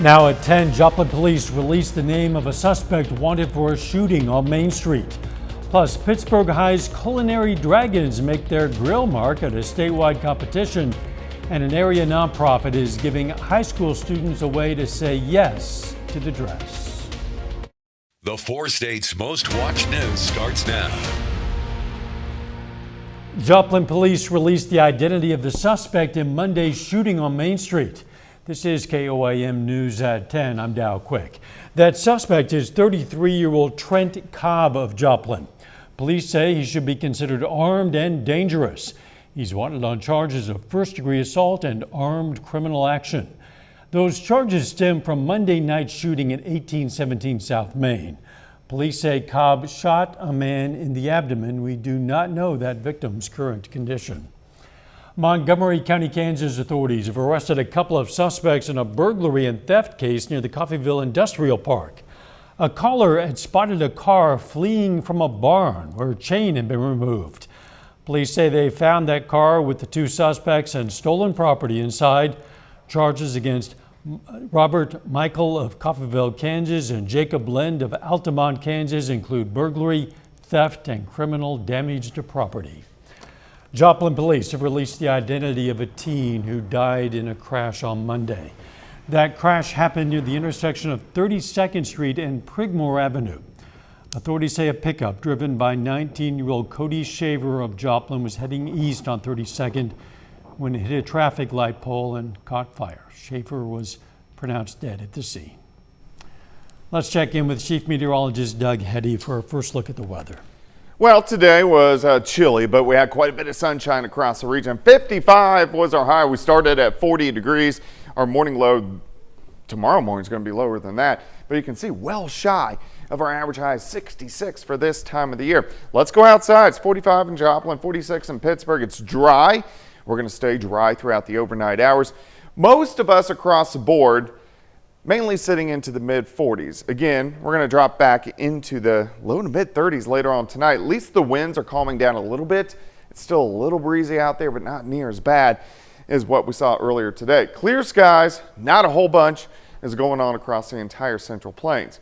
Now at 10, Joplin police released the name of a suspect wanted for a shooting on Main Street. Plus, Pittsburgh High's Culinary Dragons make their grill mark at a statewide competition, and an area nonprofit is giving high school students a way to say yes to the dress. The four states' most watched news starts now. Joplin police released the identity of the suspect in Monday's shooting on Main Street. This is KOAM News at 10. I'm Dow Quick. That suspect is 33-year-old Trent Cobb of Joplin. Police say he should be considered armed and dangerous. He's wanted on charges of first-degree assault and armed criminal action. Those charges stem from Monday night's shooting at 1817 South Main. Police say Cobb shot a man in the abdomen. We do not know that victim's current condition. Montgomery County, Kansas authorities have arrested a couple of suspects in a burglary and theft case near the Coffeyville Industrial Park. A caller had spotted a car fleeing from a barn where a chain had been removed. Police say they found that car with the two suspects and stolen property inside. Charges against Robert Michael of Coffeyville, Kansas, and Jacob Lind of Altamont, Kansas include burglary, theft, and criminal damage to property. Joplin police have released the identity of a teen who died in a crash on Monday. That crash happened near the intersection of 32nd Street and Prigmore Avenue. Authorities say a pickup driven by 19-year-old Cody Shaver of Joplin was heading east on 32nd when it hit a traffic light pole and caught fire. Shaver was pronounced dead at the scene. Let's check in with Chief Meteorologist Doug Heddy for a first look at the weather. Well, today was chilly, but we had quite a bit of sunshine across the region. 55 was our high. We started at 40 degrees. Our morning low tomorrow morning is going to be lower than that, but you can see well shy of our average high, 66 for this time of the year. Let's go outside. It's 45 in Joplin, 46 in Pittsburgh. It's dry. We're going to stay dry throughout the overnight hours. Most of us across the board mainly sitting into the mid 40s. Again, we're going to drop back into the low to mid 30s later on tonight. At least the winds are calming down a little bit. It's still a little breezy out there, but not near as bad as what we saw earlier today. Clear skies, not a whole bunch is going on across the entire Central Plains.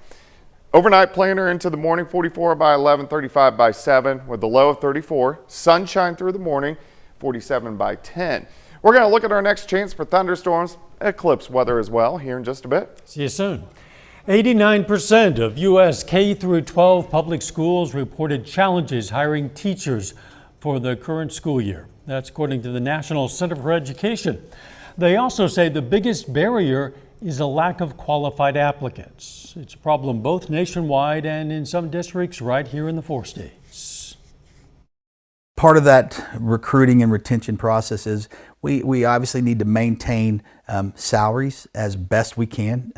Overnight planner into the morning, 44 by 11, 35 by 7 with the low of 34. Sunshine through the morning, 47 by 10. We're going to look at our next chance for thunderstorms, eclipse weather as well here in just a bit. See you soon. 89% of U.S. K through 12 public schools reported challenges hiring teachers for the current school year. That's according to the National Center for Education. They also say the biggest barrier is a lack of qualified applicants. It's a problem both nationwide and in some districts right here in the four states. Part of that recruiting and retention process is we obviously need to maintain salaries as best we can.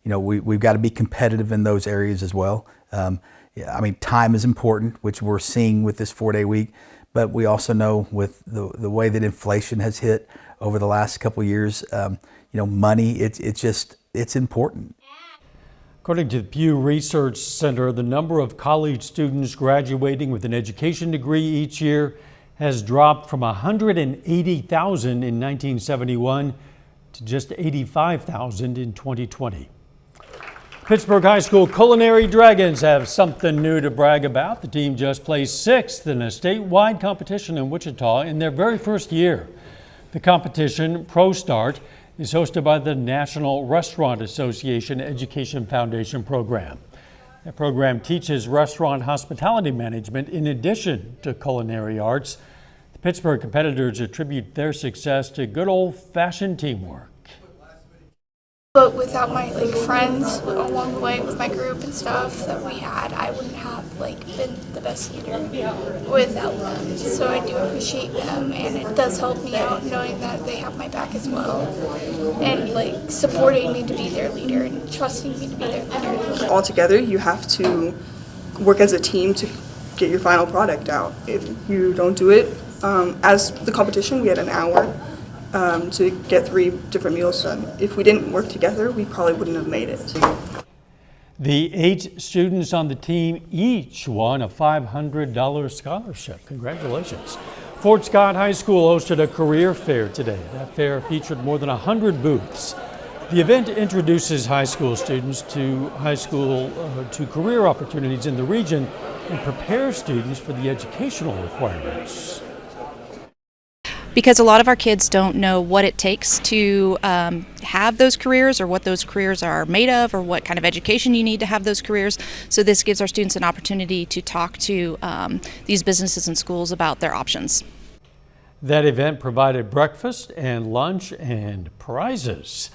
We've got to be competitive in those areas as well. Time is important, which we're seeing with this 4-day week, but we also know with the way that inflation has hit over the last couple of years, money, it's important. According to the Pew Research Center, the number of college students graduating with an education degree each year has dropped from 180,000 in 1971 to just 85,000 in 2020. Pittsburgh High School Culinary Dragons have something new to brag about. The team just placed 6th in a statewide competition in Wichita in their very first year. The competition, Pro Start, is hosted by the National Restaurant Association Education Foundation program. The program teaches restaurant hospitality management in addition to culinary arts. The Pittsburgh competitors attribute their success to good old-fashioned teamwork. But without my friends along the way with my group and stuff that we had, I wouldn't have been the best leader without them. So I do appreciate them, and it does help me out knowing that they have my back as well, and supporting me to be their leader and trusting me to be their leader. All together, you have to work as a team to get your final product out. If you don't do it, as the competition, we had an hour to get 3 different meals done. If we didn't work together, we probably wouldn't have made it. The 8 students on the team each won a $500 scholarship. Congratulations. Fort Scott High School hosted a career fair today. That fair featured more than 100 booths. The event introduces high school students to to career opportunities in the region and prepares students for the educational requirements. Because a lot of our kids don't know what it takes to have those careers, or what those careers are made of, or what kind of education you need to have those careers. So this gives our students an opportunity to talk to these businesses and schools about their options. That event provided breakfast and lunch and prizes.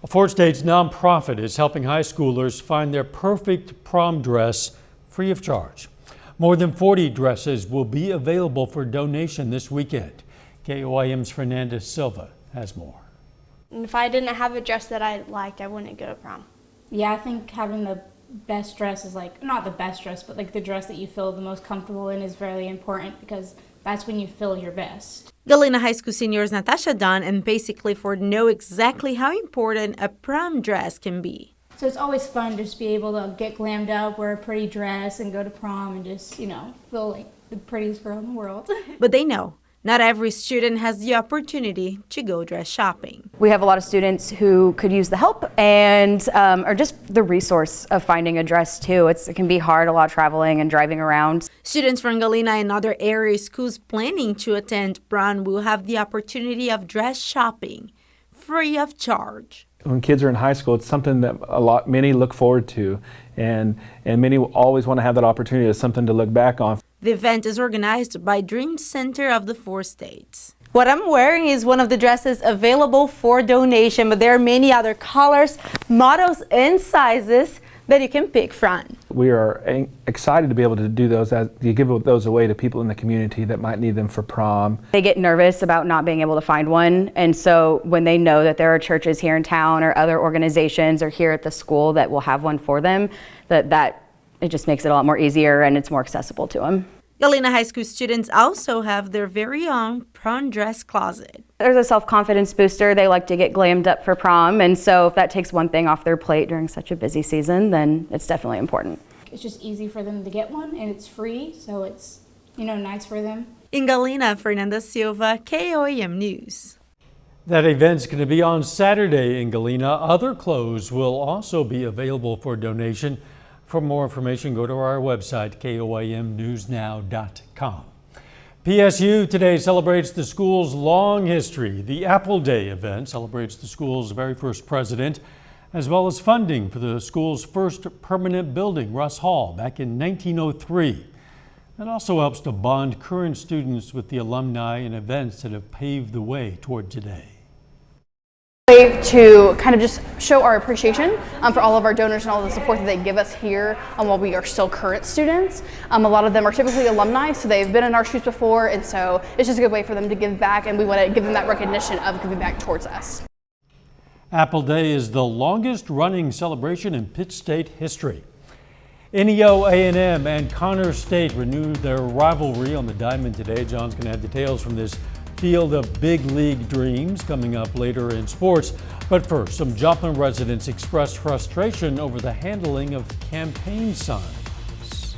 A Fort State's nonprofit is helping high schoolers find their perfect prom dress free of charge. More than 40 dresses will be available for donation this weekend. KOIM's Fernanda Silva has more. If I didn't have a dress that I liked, I wouldn't go to prom. Yeah, I think having the best dress is like, not the best dress, but like the dress that you feel the most comfortable in is very important, because that's when you feel your best. Galena High School seniors Natasha Dunn and Pacey Clifford know exactly how important a prom dress can be. So it's always fun to just be able to get glammed up, wear a pretty dress, and go to prom and just, you know, feel like the prettiest girl in the world. But they know not every student has the opportunity to go dress shopping. We have a lot of students who could use the help and or just the resource of finding a dress too. It can be hard, a lot of traveling and driving around. Students from Galena and other area schools planning to attend prom will have the opportunity of dress shopping free of charge. When kids are in high school, it's something that many look forward to, and many always want to have that opportunity as something to look back on. The event is organized by Dream Center of the 4 states. What I'm wearing is one of the dresses available for donation, but there are many other colors, models, and sizes that you can pick from. We are excited to be able to do those, you give those away to people in the community that might need them for prom. They get nervous about not being able to find one, and so when they know that there are churches here in town or other organizations or here at the school that will have one for them, that it just makes it a lot more easier and it's more accessible to them. Galena High School students also have their very own prom dress closet. There's a self-confidence booster. They like to get glammed up for prom, and so if that takes one thing off their plate during such a busy season, then it's definitely important. It's just easy for them to get one, and it's free, so it's, you know, nice for them. In Galena, Fernanda Silva, KOIM News. That event's going to be on Saturday in Galena. Other clothes will also be available for donation. For more information, go to our website, koimnewsnow.com. PSU today celebrates the school's long history. The Apple Day event celebrates the school's very first president, as well as funding for the school's first permanent building, Russ Hall, back in 1903. It also helps to bond current students with the alumni and events that have paved the way toward today. To kind of just show our appreciation for all of our donors and all the support that they give us here while we are still current students. A lot of them are typically alumni, so they've been in our shoes before, and so it's just a good way for them to give back, and we want to give them that recognition of giving back towards us. Apple Day is the longest running celebration in Pitt State history. NEO A&M and Connors State renewed their rivalry on the diamond today. John's going to have details from this field of big league dreams coming up later in sports. But first, some Joplin residents expressed frustration over the handling of campaign signs.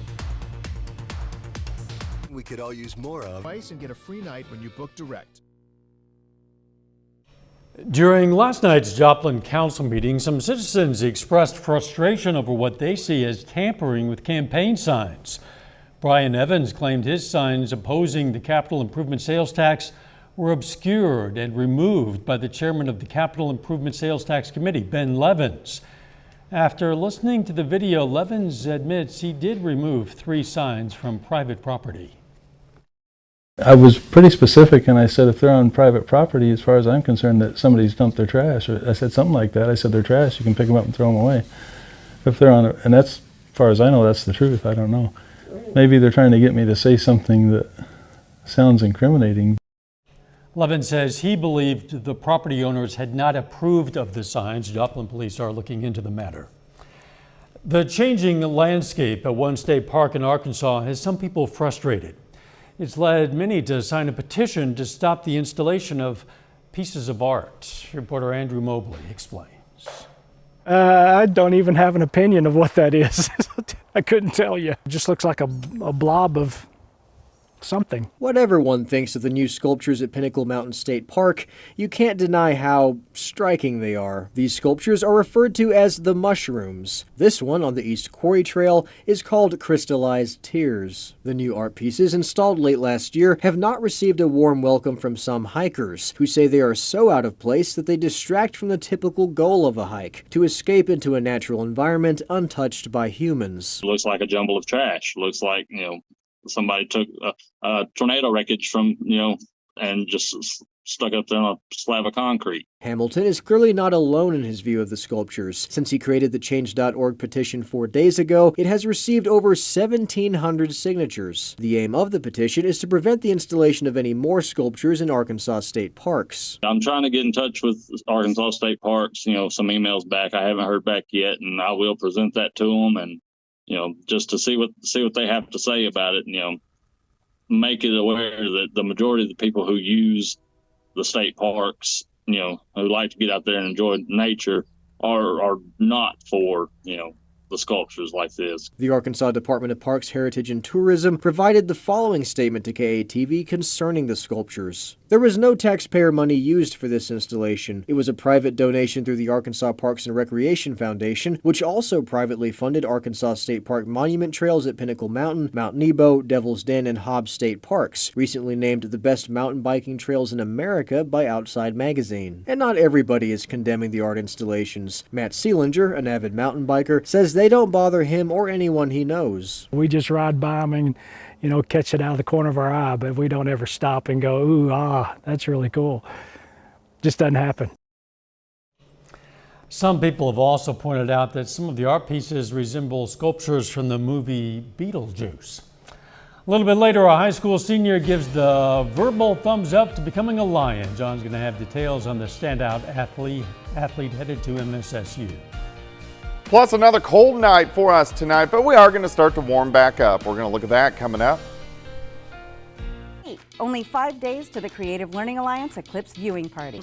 We could all use more of. And get a free night when you book direct. During last night's Joplin Council meeting, some citizens expressed frustration over what they see as tampering with campaign signs. Brian Evans claimed his signs opposing the capital improvement sales tax were obscured and removed by the chairman of the Capital Improvement Sales Tax Committee, Ben Levins. After listening to the video, Levins admits he did remove 3 signs from private property. I was pretty specific, and I said if they're on private property, as far as I'm concerned, that somebody's dumped their trash. I said something like that. I said they're trash, you can pick them up and throw them away. If they're on it, and that's, as far as I know, that's the truth. I don't know. Maybe they're trying to get me to say something that sounds incriminating. Levin says he believed the property owners had not approved of the signs. Joplin police are looking into the matter. The changing landscape at One State Park in Arkansas has some people frustrated. It's led many to sign a petition to stop the installation of pieces of art. Reporter Andrew Mobley explains. I don't even have an opinion of what that is. I couldn't tell you. It just looks like a blob of something. Whatever one thinks of the new sculptures at Pinnacle Mountain State Park, you can't deny how striking they are. These sculptures are referred to as the mushrooms. This one on the East Quarry Trail is called Crystallized Tears. The new art pieces, installed late last year, have not received a warm welcome from some hikers, who say they are so out of place that they distract from the typical goal of a hike, to escape into a natural environment untouched by humans. It looks like a jumble of trash. Looks like, somebody took a tornado wreckage from, and just stuck up there on a slab of concrete. Hamilton is clearly not alone in his view of the sculptures. Since he created the Change.org petition 4 days ago, it has received over 1,700 signatures. The aim of the petition is to prevent the installation of any more sculptures in Arkansas state parks. I'm trying to get in touch with Arkansas State Parks, some emails back. I haven't heard back yet, and I will present that to them, and just to see what they have to say about it, make it aware that the majority of the people who use the state parks, who like to get out there and enjoy nature, are not for, the sculptures like this. The Arkansas Department of Parks, Heritage, and Tourism provided the following statement to KATV concerning the sculptures. There was no taxpayer money used for this installation. It was a private donation through the Arkansas Parks and Recreation Foundation, which also privately funded Arkansas State Park monument trails at Pinnacle Mountain, Mount Nebo, Devil's Den, and Hobbs State Parks, recently named the best mountain biking trails in America by Outside Magazine. And not everybody is condemning the art installations. Matt Seelinger, an avid mountain biker, says they don't bother him or anyone he knows. We just ride by them and, catch it out of the corner of our eye, but we don't ever stop and go, ooh, that's really cool. Just doesn't happen. Some people have also pointed out that some of the art pieces resemble sculptures from the movie Beetlejuice. A little bit later, a high school senior gives the verbal thumbs up to becoming a Lion. John's going to have details on the standout athlete headed to MSSU. Plus another cold night for us tonight, but we are going to start to warm back up. We're going to look at that coming up. Only 5 days to the Creative Learning Alliance Eclipse viewing party.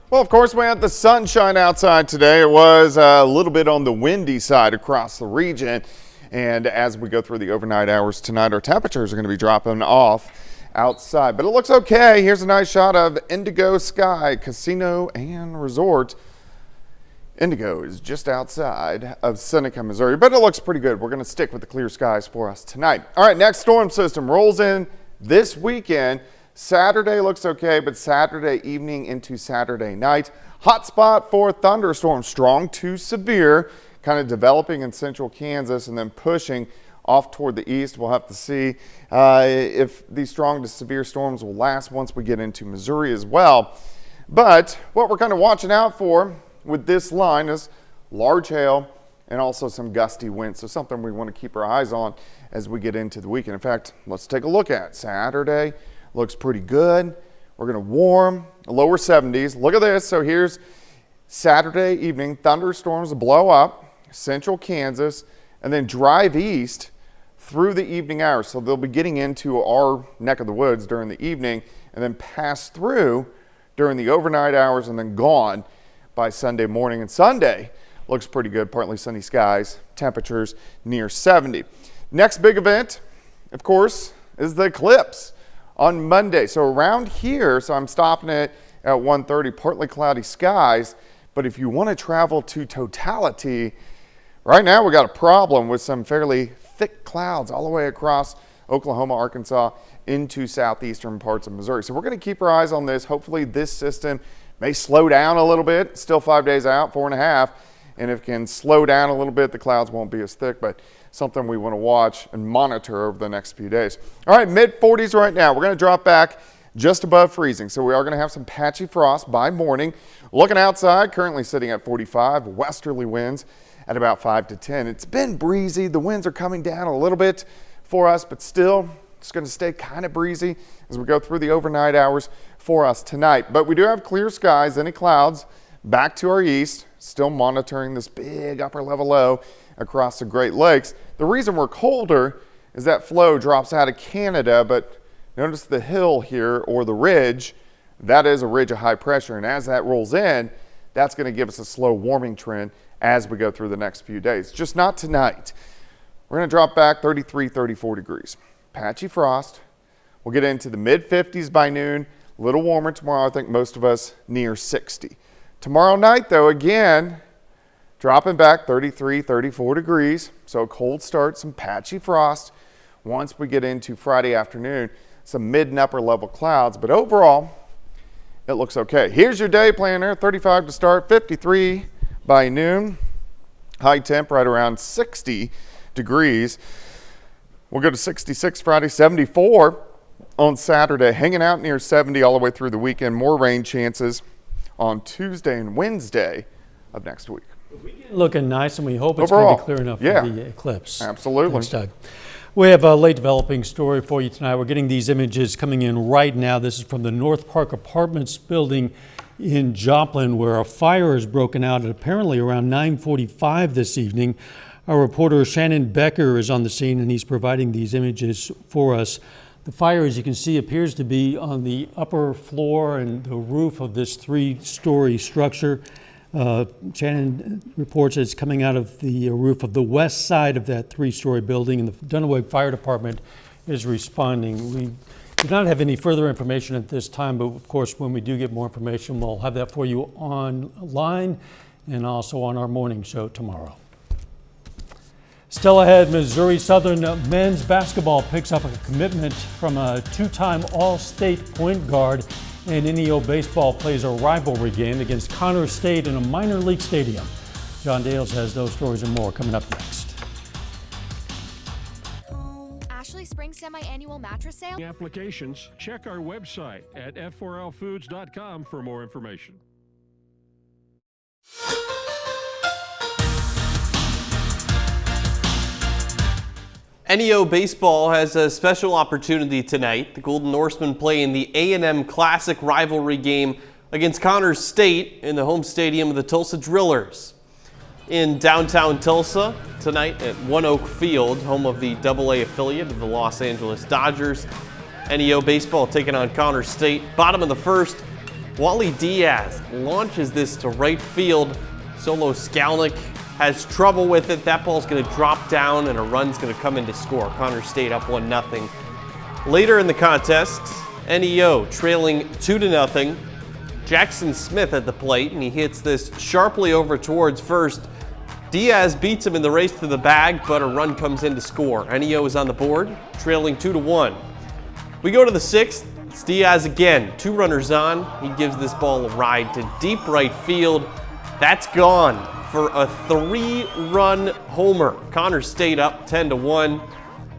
Well, of course, we had the sunshine outside today. It was a little bit on the windy side across the region. And as we go through the overnight hours tonight, our temperatures are going to be dropping off outside. But it looks okay. Here's a nice shot of Indigo Sky Casino and Resort. Indigo is just outside of Seneca, Missouri, but it looks pretty good. We're going to stick with the clear skies for us tonight. All right, next storm system rolls in this weekend. Saturday looks okay, but Saturday evening into Saturday night. Hot spot for thunderstorms, strong to severe, kind of developing in central Kansas and then pushing off toward the east. We'll have to see if these strong to severe storms will last once we get into Missouri as well. But what we're kind of watching out for with this line is large hail and also some gusty winds. So something we want to keep our eyes on as we get into the weekend. In fact, let's take a look at it. Saturday looks pretty good. We're going to warm, lower 70s. Look at this. So here's Saturday evening. Thunderstorms blow up central Kansas and then drive east through the evening hours. So they'll be getting into our neck of the woods during the evening and then pass through during the overnight hours and then gone by Sunday morning. And Sunday looks pretty good, partly sunny skies, temperatures near 70. Next big event, of course, is the eclipse on Monday. So around here, so I'm stopping it at 1:30, partly cloudy skies. But if you want to travel to totality, right now we got a problem with some fairly thick clouds all the way across Oklahoma, Arkansas, into southeastern parts of Missouri. So we're going to keep our eyes on this. Hopefully this system may slow down a little bit. Still 5 days out, 4.5. And if it can slow down a little bit, the clouds won't be as thick, but something we want to watch and monitor over the next few days. All right, mid-40s right now. We're going to drop back just above freezing. So we are going to have some patchy frost by morning. Looking outside, currently sitting at 45, westerly winds at about 5 to 10. It's been breezy. The winds are coming down a little bit for us, but still it's going to stay kind of breezy as we go through the overnight hours for us tonight. But we do have clear skies, any clouds back to our east, still monitoring this big upper level low across the Great Lakes. The reason we're colder is that flow drops out of Canada, but notice the hill here, or the ridge, That is a ridge of high pressure, and as that rolls in, that's going to give us a slow warming trend as we go through the next few days. Just not tonight. We're going to drop back 33, 34 degrees. Patchy frost. We'll get into the mid-50s by noon. A little warmer tomorrow. I think most of us near 60. Tomorrow night, though, again, dropping back 33, 34 degrees. So a cold start, some patchy frost. Once we get into Friday afternoon, some mid and upper level clouds. But overall, it looks okay. Here's your day planner. 35 to start, 53 by noon. High temp right around 60 degrees. We'll go to 66 Friday, 74 on Saturday. Hanging out near 70 all the way through the weekend. More rain chances on Tuesday and Wednesday of next week. Looking nice, and we hope it's Overall, going to be clear enough yeah, for the eclipse. Absolutely. Thanks, Doug. We have a late developing story for you tonight. We're getting these images coming in right now. This is from the North Park Apartments building in Joplin, where a fire has broken out at apparently around 9:45 this evening. Our reporter Shannon Becker is on the scene, and he's providing these images for us. The fire, as you can see, appears to be on the upper floor and the roof of this 3-story structure. Shannon reports it's coming out of the roof of the west side of that 3-story building, and the Dunaway Fire Department is responding. We do not have any further information at this time, but of course, when we do get more information, we'll have that for you online and also on our morning show tomorrow. Still ahead, Missouri Southern men's basketball picks up a commitment from a 2-time All-State point guard, and NEO baseball plays a rivalry game against Connor State in a minor league stadium. John Dales has those stories and more coming up next. Ashley Spring semi-annual mattress sale. Applications, check our website at f4lfoods.com for more information. NEO Baseball has a special opportunity tonight. The Golden Norsemen play in the A&M Classic rivalry game against Connors State in the home stadium of the Tulsa Drillers. In downtown Tulsa tonight at One Oak Field, home of the AA affiliate of the Los Angeles Dodgers. NEO Baseball taking on Connors State. Bottom of the first, Wally Diaz launches this to right field. Solo Skalnick has trouble with it. That ball's going to drop down and a run's going to come in to score. Connors State up 1-0. Later in the contest, NEO trailing 2-0. Jackson Smith at the plate, and he hits this sharply over towards first. Diaz beats him in the race to the bag, but a run comes in to score. NEO is on the board, trailing 2-1. We go to the 6th. It's Diaz again. 2 runners on. He gives this ball a ride to deep right field. That's gone for a 3-run homer. Connors State up 10-1.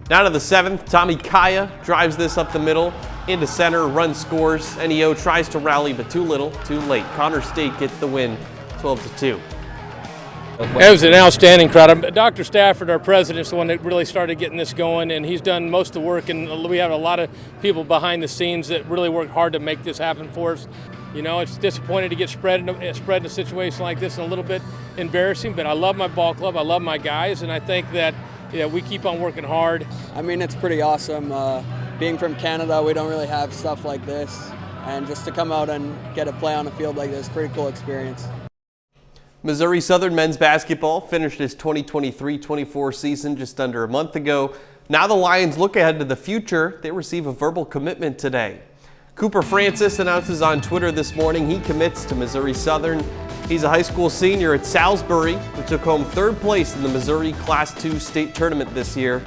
Now to the 7th, Tommy Kaya drives this up the middle into center, run scores. NEO tries to rally, but too little, too late. Connors State gets the win, 12-2. It was an outstanding crowd. Dr. Stafford, our president, is the one that really started getting this going, and he's done most of the work, and we have a lot of people behind the scenes that really work hard to make this happen for us. You know, it's disappointing to get spread in a situation like this and a little bit embarrassing, but I love my ball club, I love my guys, and I think that we keep on working hard. I mean, it's pretty awesome. Being from Canada, we don't really have stuff like this, and just to come out and get a play on a field like this, pretty cool experience. Missouri Southern men's basketball finished its 2023-24 season just under a month ago. Now the Lions look ahead to the future. They receive a verbal commitment today. Cooper Francis announces on Twitter this morning he commits to Missouri Southern. He's a high school senior at Salisbury who took home 3rd place in the Missouri Class II state tournament this year.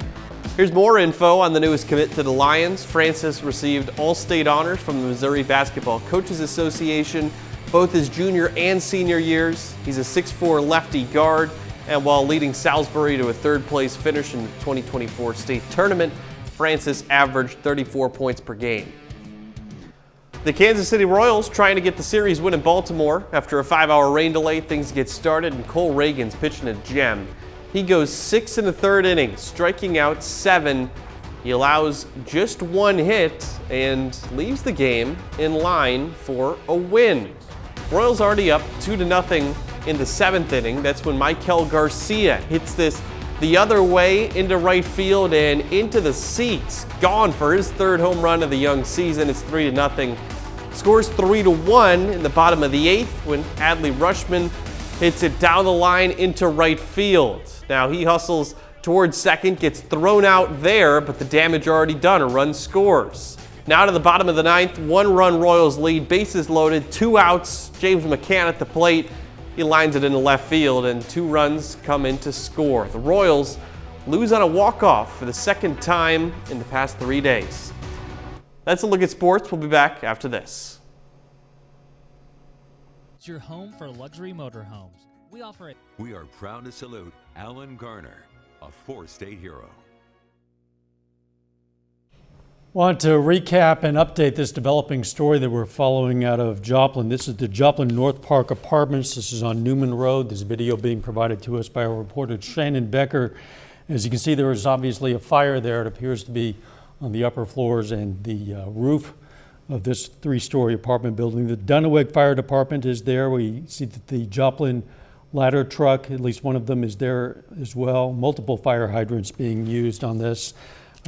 Here's more info on the newest commit to the Lions. Francis received all-state honors from the Missouri Basketball Coaches Association both his junior and senior years. He's a 6'4" lefty guard, and while leading Salisbury to a 3rd place finish in the 2024 state tournament, Francis averaged 34 points per game. The Kansas City Royals trying to get the series win in Baltimore. After a 5-hour rain delay, things get started, and Cole Reagan's pitching a gem. He goes 6 in the 3rd inning, striking out 7. He allows just 1 hit and leaves the game in line for a win. Royals already up 2-0 in the 7th inning. That's when Michael Garcia hits this the other way into right field and into the seats. Gone for his 3rd home run of the young season. It's 3-0. Scores 3-1 in the bottom of the 8th when Adley Rushman hits it down the line into right field. Now he hustles towards second, gets thrown out there, but the damage already done. A run scores. Now to the bottom of the 9th, 1-run Royals lead, bases loaded, 2 outs. James McCann at the plate. He lines it into left field, and 2 runs come in to score. The Royals lose on a walk-off for the second time in the past 3 days. That's a look at sports. We'll be back after this. It's your home for luxury motorhomes. We offer it. We are proud to salute Alan Garner, a 4-state hero. Want to recap and update this developing story that we're following out of Joplin. This is the Joplin North Park Apartments. This is on Newman Road. This video being provided to us by our reporter Shannon Becker. As you can see, there is obviously a fire there. It appears to be on the upper floors and the roof of this 3-story apartment building. The Dunaweg Fire Department is there. We see that the Joplin ladder truck, at least one of them, is there as well. Multiple fire hydrants being used on this.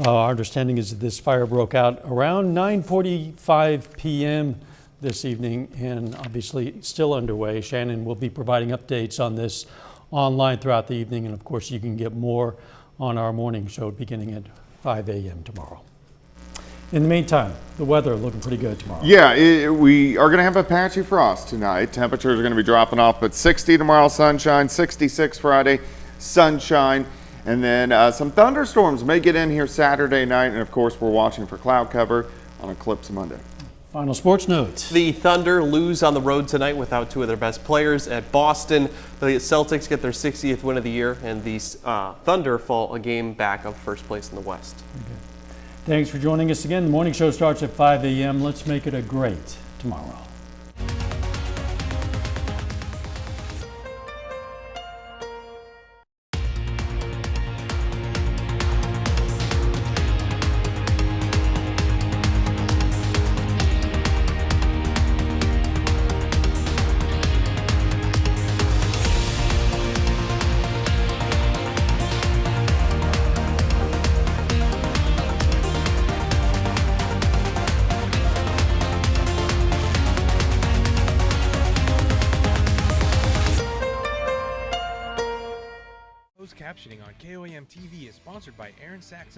Our understanding is that this fire broke out around 9:45 p.m. this evening and obviously still underway. Shannon will be providing updates on this online throughout the evening, and of course you can get more on our morning show beginning at 5 a.m. tomorrow. In the meantime, the weather looking pretty good tomorrow. Yeah, we are going to have a patchy frost tonight. Temperatures are going to be dropping off, but 60 tomorrow, sunshine, 66 Friday, sunshine. And then some thunderstorms may get in here Saturday night. And of course, we're watching for cloud cover on Eclipse Monday. Final sports notes. The Thunder lose on the road tonight without 2 of their best players at Boston. The Celtics get their 60th win of the year, and the Thunder fall a game back of first place in the West. Okay. Thanks for joining us again. The morning show starts at 5 a.m. Let's make it a great tomorrow. Captioning on KOAM TV is sponsored by Aaron Saxon.